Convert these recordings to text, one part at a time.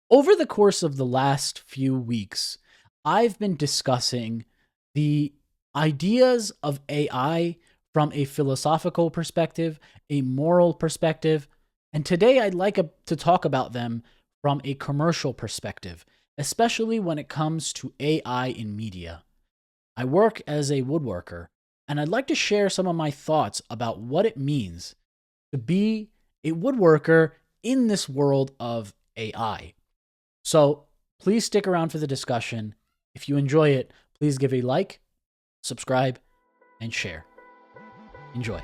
Over the course of the last few weeks, I've been discussing the ideas of AI from a philosophical perspective, a moral perspective, and today I'd like to talk about them from a commercial perspective, especially when it comes to AI in media. I work as a woodworker, and I'd like to share some of my thoughts about what it means to be a woodworker in this world of AI. So please stick around for the discussion. If you enjoy it, please give a like, subscribe, and share. Enjoy.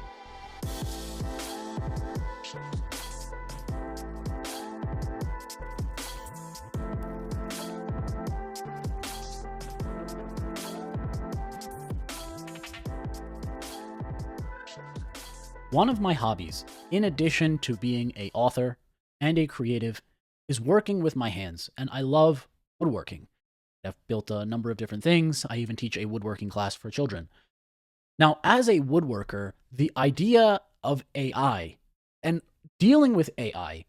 One of my hobbies, in addition to being an author and a creative, is working with my hands, and I love woodworking. I've built a number of different things. I even teach a woodworking class for children. Now, as a woodworker, the idea of AI and dealing with AI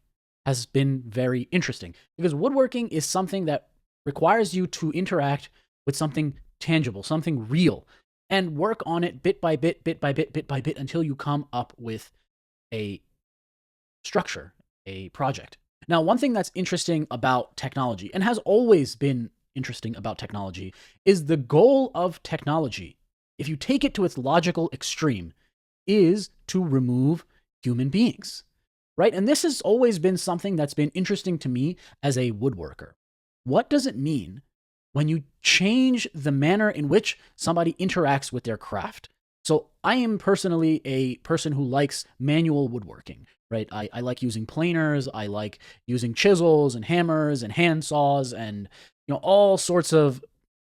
has been very interesting because woodworking is something that requires you to interact with something tangible, something real, and work on it bit by bit, bit by bit, bit by bit until you come up with a structure, a project. Now, one thing that's interesting about technology and has always been interesting about technology is the goal of technology, if you take it to its logical extreme, is to remove human beings, right? And this has always been something that's been interesting to me as a woodworker. What does it mean when you change the manner in which somebody interacts with their craft? So I am personally a person who likes manual woodworking, right? I like using planers. I like using chisels and hammers and hand saws and all sorts of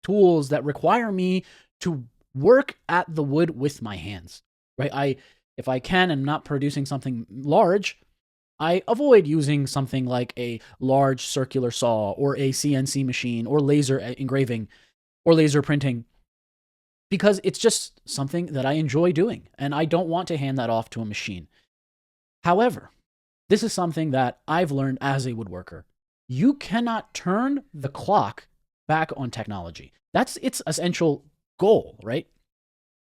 tools that require me to work at the wood with my hands, right? If I can and not producing something large, I avoid using something like a large circular saw or a CNC machine or laser engraving or laser printing because it's just something that I enjoy doing and I don't want to hand that off to a machine. However, this is something that I've learned as a woodworker. You cannot turn the clock back on technology. That's its essential goal, right?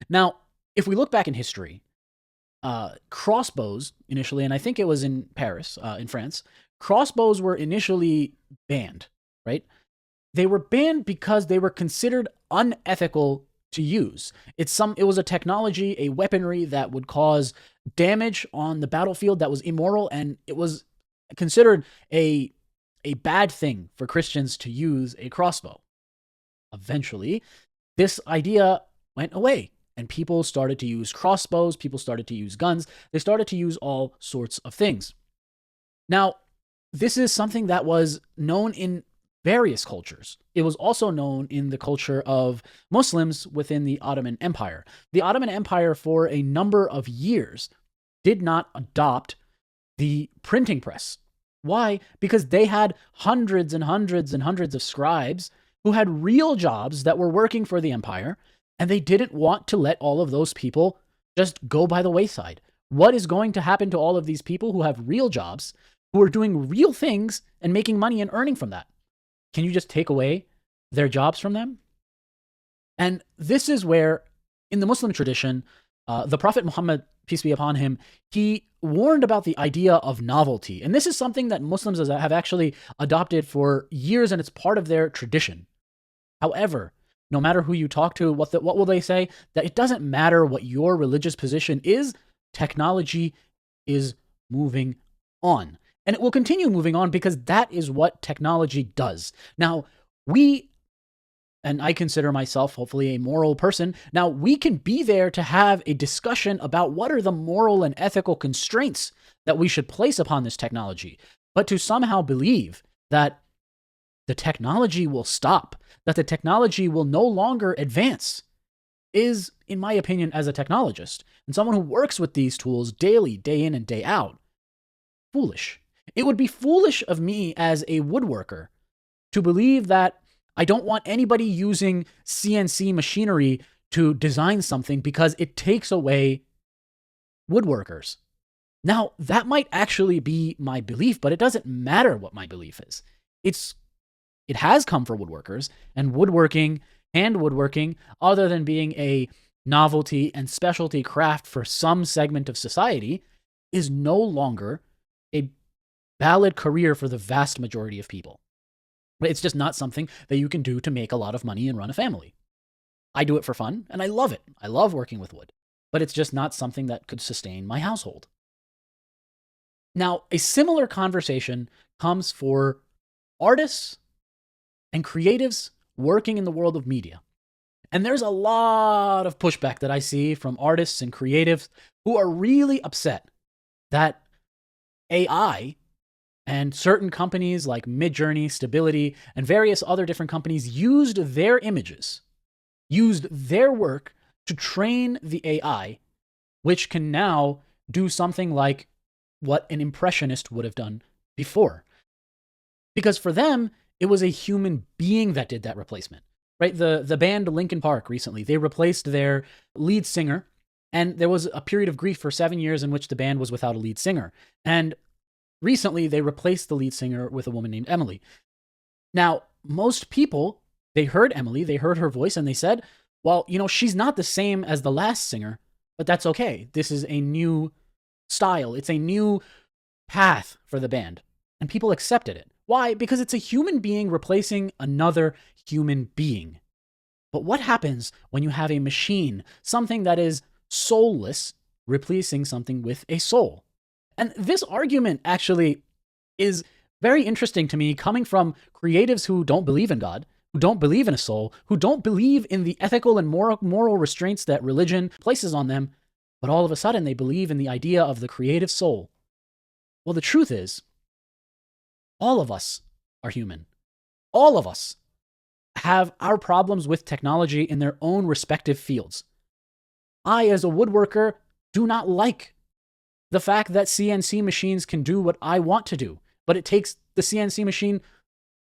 Now, if we look back in history, crossbows initially, and I think it was in Paris, in France, crossbows were initially banned, right? They were banned because they were considered unethical to use. It was a technology, a weaponry that would cause damage on the battlefield that was immoral, and it was considered a bad thing for Christians to use a crossbow. Eventually, this idea went away and people started to use crossbows, people started to use guns, they started to use all sorts of things. Now, this is something that was known in various cultures. It was also known in the culture of Muslims within the Ottoman Empire. The Ottoman Empire, for a number of years, did not adopt the printing press. Why? Because they had hundreds and hundreds and hundreds of scribes who had real jobs that were working for the empire, and they didn't want to let all of those people just go by the wayside. What is going to happen to all of these people who have real jobs, who are doing real things and making money and earning from that? Can you just take away their jobs from them? And this is where, in the Muslim tradition, the Prophet Muhammad, peace be upon him, he warned about the idea of novelty. And this is something that Muslims have actually adopted for years, and it's part of their tradition. However, no matter who you talk to, what will they say? That it doesn't matter what your religious position is, technology is moving on. And it will continue moving on because that is what technology does. Now, and I consider myself hopefully a moral person, now we can be there to have a discussion about what are the moral and ethical constraints that we should place upon this technology. But to somehow believe that the technology will stop, that the technology will no longer advance, is, in my opinion, as a technologist and someone who works with these tools daily, day in and day out, foolish. It would be foolish of me as a woodworker to believe that I don't want anybody using CNC machinery to design something because it takes away woodworkers. Now, that might actually be my belief, but it doesn't matter what my belief is. It has come for woodworkers, and woodworking, other than being a novelty and specialty craft for some segment of society, is no longer a valid career for the vast majority of people. It's just not something that you can do to make a lot of money and run a family. I do it for fun, and I love it. I love working with wood, but it's just not something that could sustain my household. Now, a similar conversation comes for artists and creatives working in the world of media. And there's a lot of pushback that I see from artists and creatives who are really upset that AI and certain companies like Midjourney, Stability, and various other different companies used their images, used their work to train the AI, which can now do something like what an impressionist would have done before. Because for them, it was a human being that did that replacement, right? The band Linkin Park recently, they replaced their lead singer, and there was a period of grief for 7 years in which the band was without a lead singer. And recently, they replaced the lead singer with a woman named Emily. Now, most people, they heard Emily, they heard her voice, and they said, well, she's not the same as the last singer, but that's okay. This is a new style. It's a new path for the band. And people accepted it. Why? Because it's a human being replacing another human being. But what happens when you have a machine, something that is soulless, replacing something with a soul? And this argument actually is very interesting to me, coming from creatives who don't believe in God, who don't believe in a soul, who don't believe in the ethical and moral restraints that religion places on them, but all of a sudden they believe in the idea of the creative soul. Well, the truth is, all of us are human. All of us have our problems with technology in their own respective fields. I, as a woodworker, do not like the fact that CNC machines can do what I want to do, but it takes the CNC machine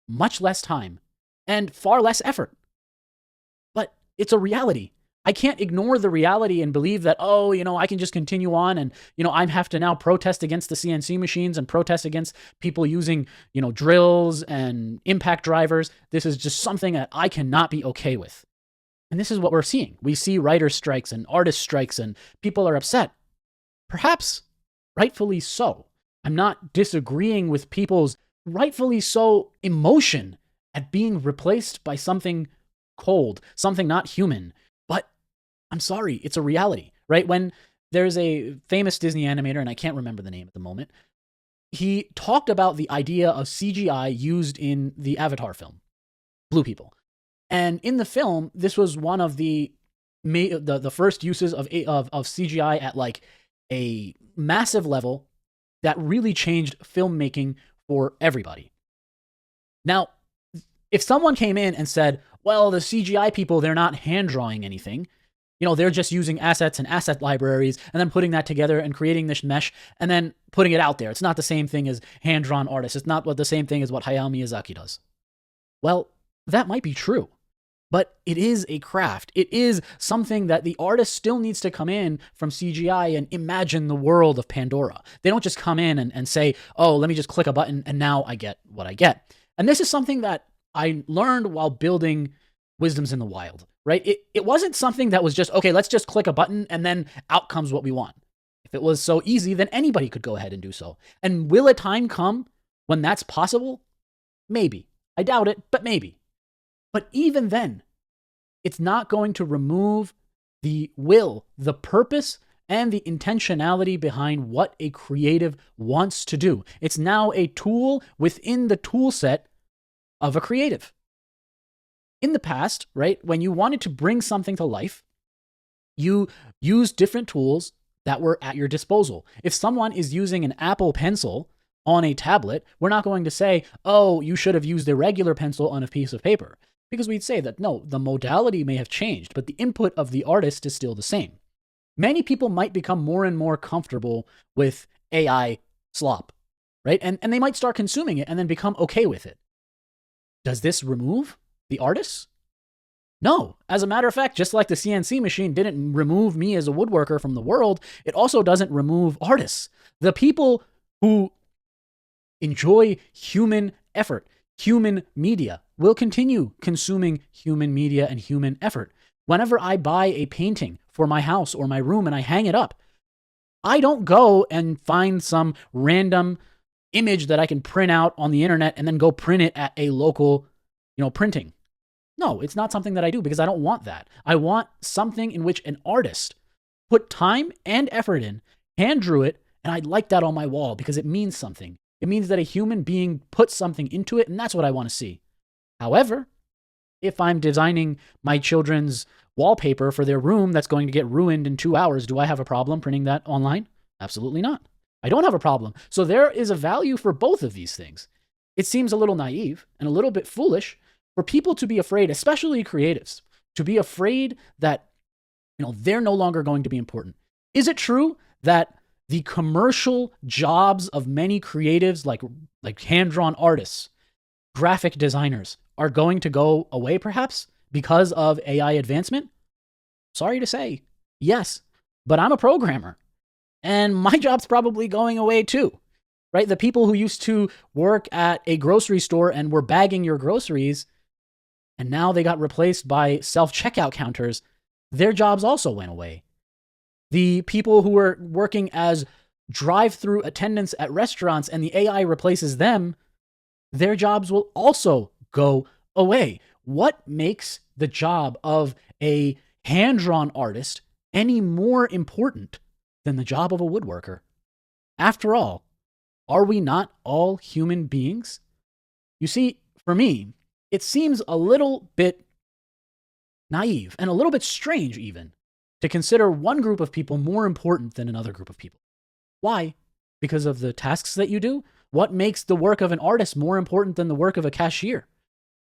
much less time and far less effort. But it's a reality. I can't ignore the reality and believe that, I can just continue on and, I have to now protest against the CNC machines and protest against people using, drills and impact drivers. This is just something that I cannot be okay with. And this is what we're seeing. We see writer strikes and artist strikes, and people are upset. Perhaps rightfully so. I'm not disagreeing with people's rightfully so emotion at being replaced by something cold, something not human. But I'm sorry, it's a reality, right? When there's a famous Disney animator, and I can't remember the name at the moment, he talked about the idea of CGI used in the Avatar film, Blue People. And in the film, this was one of the first uses of CGI at like a massive level that really changed filmmaking for everybody. Now, if someone came in and said, well, the CGI people, they're not hand drawing anything, they're just using assets and asset libraries and then putting that together and creating this mesh and then putting it out there. It's not the same thing as hand-drawn artists. It's not the same thing as what Hayao Miyazaki does. Well, that might be true, but it is a craft. It is something that the artist still needs to come in from CGI and imagine the world of Pandora. They don't just come in and say, oh, let me just click a button and now I get what I get. And this is something that I learned while building Wisdoms in the Wild, right? It wasn't something that was just, okay, let's just click a button and then out comes what we want. If it was so easy, then anybody could go ahead and do so. And will a time come when that's possible? Maybe. I doubt it, but maybe. But even then, it's not going to remove the will, the purpose, and the intentionality behind what a creative wants to do. It's now a tool within the tool set of a creative. In the past, right, when you wanted to bring something to life, you used different tools that were at your disposal. If someone is using an Apple Pencil on a tablet, we're not going to say, oh, you should have used a regular pencil on a piece of paper. Because we'd say that, no, the modality may have changed, but the input of the artist is still the same. Many people might become more and more comfortable with AI slop, right? And they might start consuming it and then become okay with it. Does this remove the artists? No. As a matter of fact, just like the CNC machine didn't remove me as a woodworker from the world, it also doesn't remove artists. The people who enjoy human effort, human media. We'll continue consuming human media and human effort. Whenever I buy a painting for my house or my room and I hang it up, I don't go and find some random image that I can print out on the internet and then go print it at a local, printing. No, it's not something that I do because I don't want that. I want something in which an artist put time and effort in, hand drew it, and I'd like that on my wall because it means something. It means that a human being put something into it, and that's what I want to see. However, if I'm designing my children's wallpaper for their room that's going to get ruined in 2 hours, do I have a problem printing that online? Absolutely not. I don't have a problem. So there is a value for both of these things. It seems a little naive and a little bit foolish for people to be afraid, especially creatives, to be afraid that they're no longer going to be important. Is it true that the commercial jobs of many creatives, like hand-drawn artists, graphic designers, are going to go away perhaps because of AI advancement? Sorry to say, yes, but I'm a programmer and my job's probably going away too, right? The people who used to work at a grocery store and were bagging your groceries and now they got replaced by self-checkout counters, their jobs also went away. The people who were working as drive-through attendants at restaurants and the AI replaces them, their jobs will also go away. What makes the job of a hand-drawn artist any more important than the job of a woodworker? After all, are we not all human beings? You see, for me, it seems a little bit naive and a little bit strange even to consider one group of people more important than another group of people. Why? Because of the tasks that you do? What makes the work of an artist more important than the work of a cashier?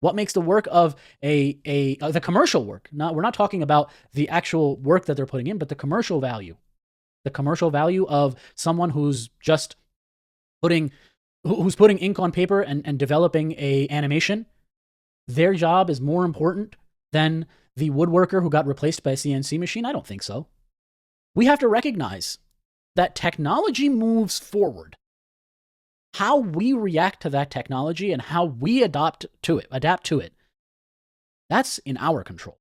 What makes the work of the commercial work? We're not talking about the actual work that they're putting in, but the commercial value. The commercial value of someone who's just putting ink on paper and developing a animation. Their job is more important than the woodworker who got replaced by a CNC machine? I don't think so. We have to recognize that technology moves forward. How we react to that technology and how we adapt to it, that's in our control.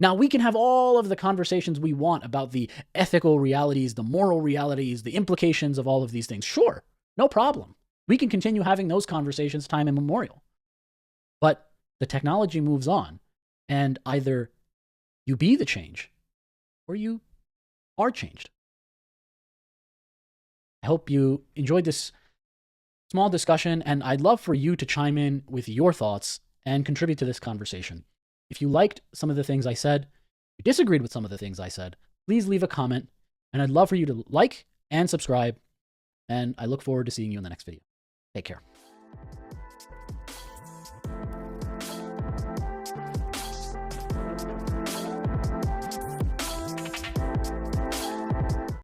Now, we can have all of the conversations we want about the ethical realities, the moral realities, the implications of all of these things. Sure, no problem. We can continue having those conversations time immemorial. But the technology moves on, and either you be the change or you are changed. I hope you enjoyed this small discussion, and I'd love for you to chime in with your thoughts and contribute to this conversation. If you liked some of the things I said, you disagreed with some of the things I said, please leave a comment, and I'd love for you to like and subscribe, and I look forward to seeing you in the next video. Take care.